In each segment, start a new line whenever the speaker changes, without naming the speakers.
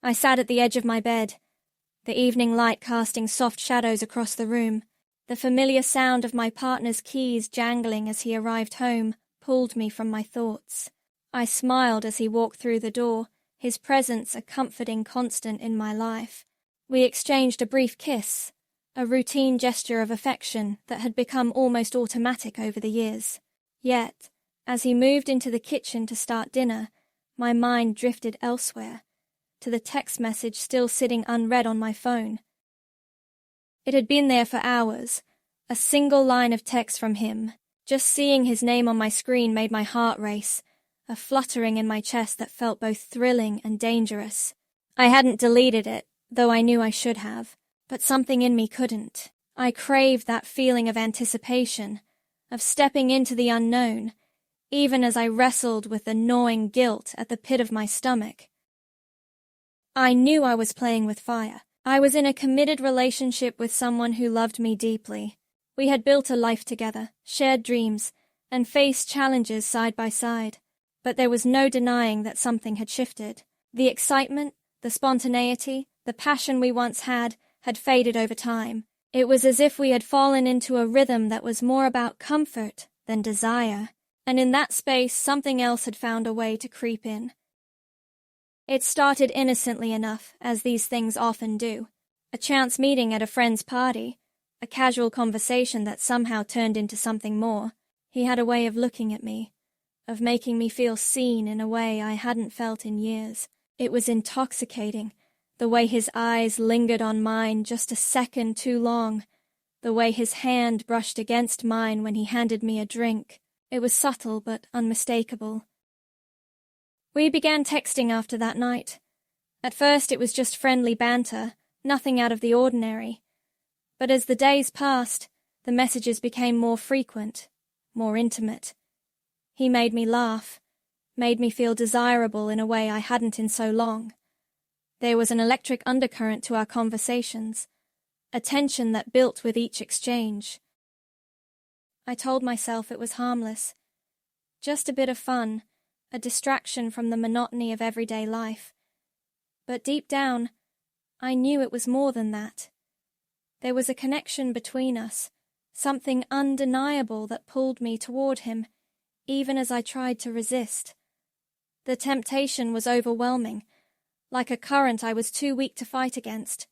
I sat at the edge of my bed, the evening light casting soft shadows across the room. The familiar sound of my partner's keys jangling as he arrived home pulled me from my thoughts. I smiled as he walked through the door, his presence a comforting constant in my life. We exchanged a brief kiss, a routine gesture of affection that had become almost automatic over the years. Yet, as he moved into the kitchen to start dinner, my mind drifted elsewhere, to the text message still sitting unread on my phone. It had been there for hours, a single line of text from him. Just seeing his name on my screen made my heart race, a fluttering in my chest that felt both thrilling and dangerous. I hadn't deleted it, though I knew I should have, but something in me couldn't. I craved that feeling of anticipation, of stepping into the unknown, even as I wrestled with the gnawing guilt at the pit of my stomach. I knew I was playing with fire. I was in a committed relationship with someone who loved me deeply. We had built a life together, shared dreams, and faced challenges side by side. But there was no denying that something had shifted. The excitement, the spontaneity, the passion we once had faded over time. It was as if we had fallen into a rhythm that was more about comfort than desire. And in that space, something else had found a way to creep in. It started innocently enough, as these things often do. A chance meeting at a friend's party, a casual conversation that somehow turned into something more. He had a way of looking at me, of making me feel seen in a way I hadn't felt in years. It was intoxicating, the way his eyes lingered on mine just a second too long, the way his hand brushed against mine when he handed me a drink. It was subtle but unmistakable. We began texting after that night. At first it was just friendly banter, nothing out of the ordinary. But as the days passed, the messages became more frequent, more intimate. He made me laugh, made me feel desirable in a way I hadn't in so long. There was an electric undercurrent to our conversations, a tension that built with each exchange. I told myself it was harmless, just a bit of fun, a distraction from the monotony of everyday life. But deep down, I knew it was more than that. There was a connection between us, something undeniable that pulled me toward him, even as I tried to resist. The temptation was overwhelming, like a current I was too weak to fight against.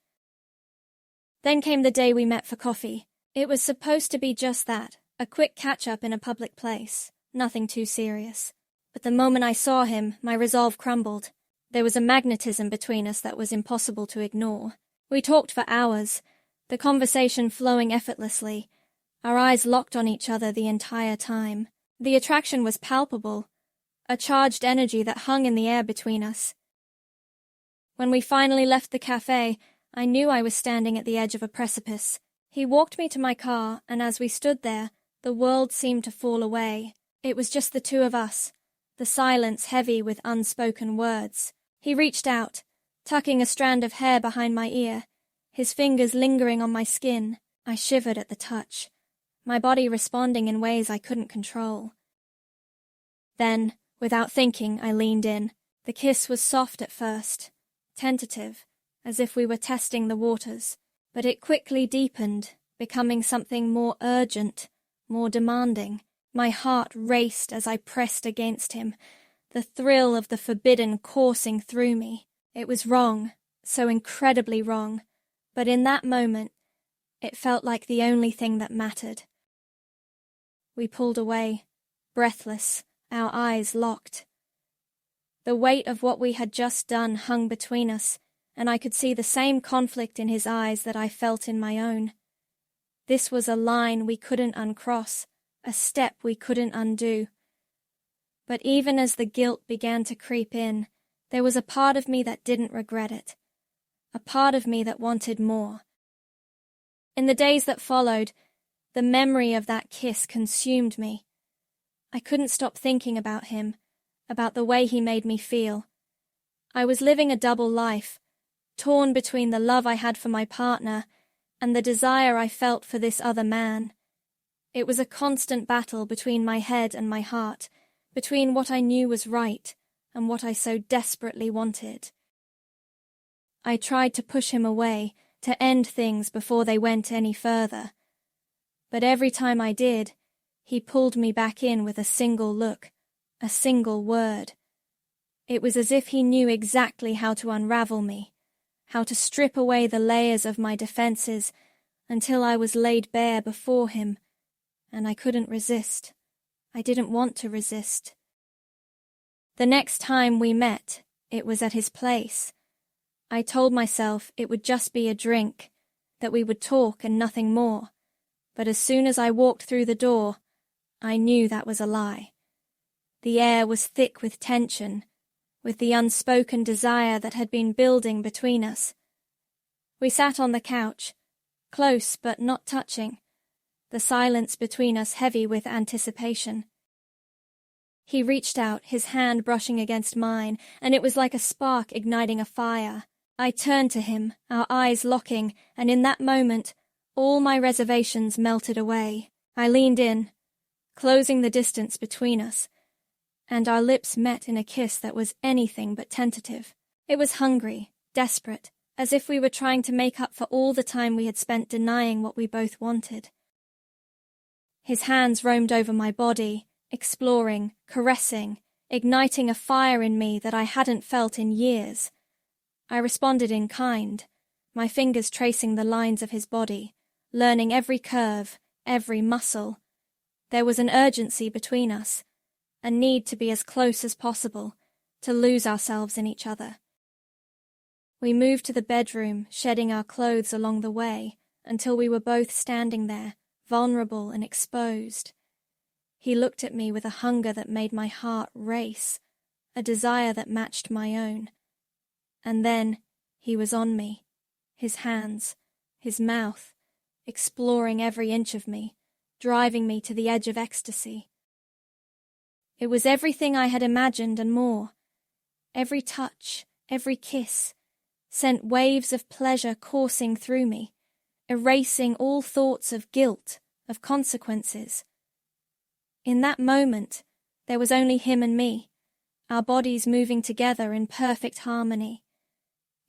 Then came the day we met for coffee. It was supposed to be just that, a quick catch-up in a public place, nothing too serious. But the moment I saw him, my resolve crumbled. There was a magnetism between us that was impossible to ignore. We talked for hours, the conversation flowing effortlessly, our eyes locked on each other the entire time. The attraction was palpable, a charged energy that hung in the air between us. When we finally left the cafe, I knew I was standing at the edge of a precipice. He walked me to my car, and as we stood there, the world seemed to fall away. It was just the two of us, the silence heavy with unspoken words. He reached out, tucking a strand of hair behind my ear, his fingers lingering on my skin. I shivered at the touch, my body responding in ways I couldn't control. Then, without thinking, I leaned in. The kiss was soft at first, tentative, as if we were testing the waters, but it quickly deepened, becoming something more urgent, more demanding. My heart raced as I pressed against him, the thrill of the forbidden coursing through me. It was wrong, so incredibly wrong, but in that moment, it felt like the only thing that mattered. We pulled away, breathless, our eyes locked. The weight of what we had just done hung between us, and I could see the same conflict in his eyes that I felt in my own. This was a line we couldn't uncross, a step we couldn't undo. But even as the guilt began to creep in, there was a part of me that didn't regret it, a part of me that wanted more. In the days that followed, the memory of that kiss consumed me. I couldn't stop thinking about him, about the way he made me feel. I was living a double life, torn between the love I had for my partner and the desire I felt for this other man. It was a constant battle between my head and my heart, between what I knew was right and what I so desperately wanted. I tried to push him away, to end things before they went any further. But every time I did, he pulled me back in with a single look, a single word. It was as if he knew exactly how to unravel me, how to strip away the layers of my defenses until I was laid bare before him, and I couldn't resist. I didn't want to resist. The next time we met, it was at his place. I told myself it would just be a drink, that we would talk and nothing more. But as soon as I walked through the door, I knew that was a lie. The air was thick with tension, with the unspoken desire that had been building between us. We sat on the couch, close but not touching, the silence between us heavy with anticipation. He reached out, his hand brushing against mine, and it was like a spark igniting a fire. I turned to him, our eyes locking, and in that moment, all my reservations melted away. I leaned in, closing the distance between us, and our lips met in a kiss that was anything but tentative. It was hungry, desperate, as if we were trying to make up for all the time we had spent denying what we both wanted. His hands roamed over my body, exploring, caressing, igniting a fire in me that I hadn't felt in years. I responded in kind, my fingers tracing the lines of his body, learning every curve, every muscle. There was an urgency between us, a need to be as close as possible, to lose ourselves in each other. We moved to the bedroom, shedding our clothes along the way, until we were both standing there, vulnerable and exposed. He looked at me with a hunger that made my heart race, a desire that matched my own. And then he was on me, his hands, his mouth, exploring every inch of me, driving me to the edge of ecstasy. It was everything I had imagined and more. Every touch, every kiss, sent waves of pleasure coursing through me, erasing all thoughts of guilt, of consequences. In that moment, there was only him and me, our bodies moving together in perfect harmony.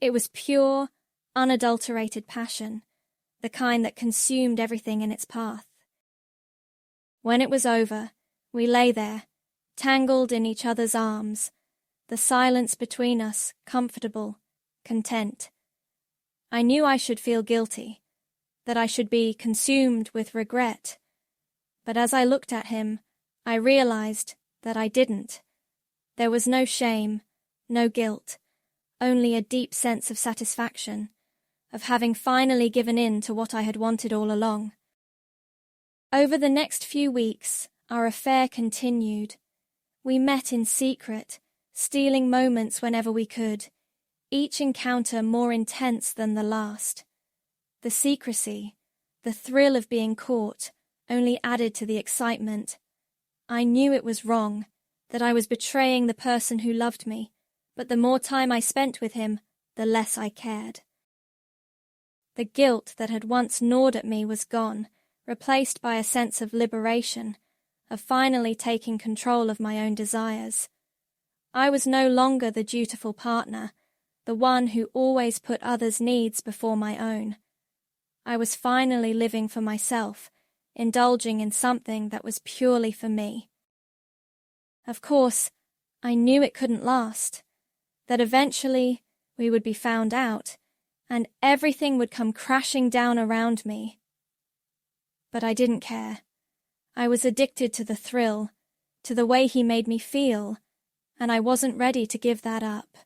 It was pure, unadulterated passion, the kind that consumed everything in its path. When it was over, we lay there, tangled in each other's arms, the silence between us comfortable, content. I knew I should feel guilty, that I should be consumed with regret, but as I looked at him, I realized that I didn't. There was no shame, no guilt, only a deep sense of satisfaction, of having finally given in to what I had wanted all along. Over the next few weeks, our affair continued. We met in secret, stealing moments whenever we could, each encounter more intense than the last. The secrecy, the thrill of being caught, only added to the excitement. I knew it was wrong, that I was betraying the person who loved me, but the more time I spent with him, the less I cared. The guilt that had once gnawed at me was gone, replaced by a sense of liberation, of finally taking control of my own desires. I was no longer the dutiful partner, the one who always put others' needs before my own. I was finally living for myself, indulging in something that was purely for me. Of course, I knew it couldn't last, that eventually we would be found out, and everything would come crashing down around me. But I didn't care. I was addicted to the thrill, to the way he made me feel, and I wasn't ready to give that up.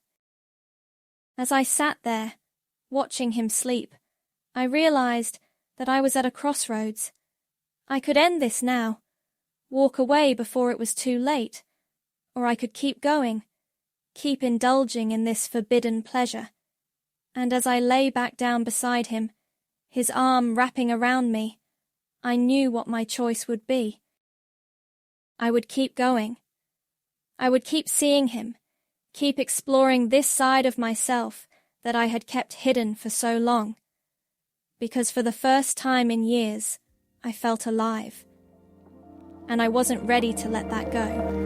As I sat there, watching him sleep, I realized that I was at a crossroads. I could end this now, walk away before it was too late, or I could keep going, keep indulging in this forbidden pleasure. And as I lay back down beside him, his arm wrapping around me, I knew what my choice would be. I would keep going. I would keep seeing him, keep exploring this side of myself that I had kept hidden for so long. Because for the first time in years, I felt alive. And I wasn't ready to let that go.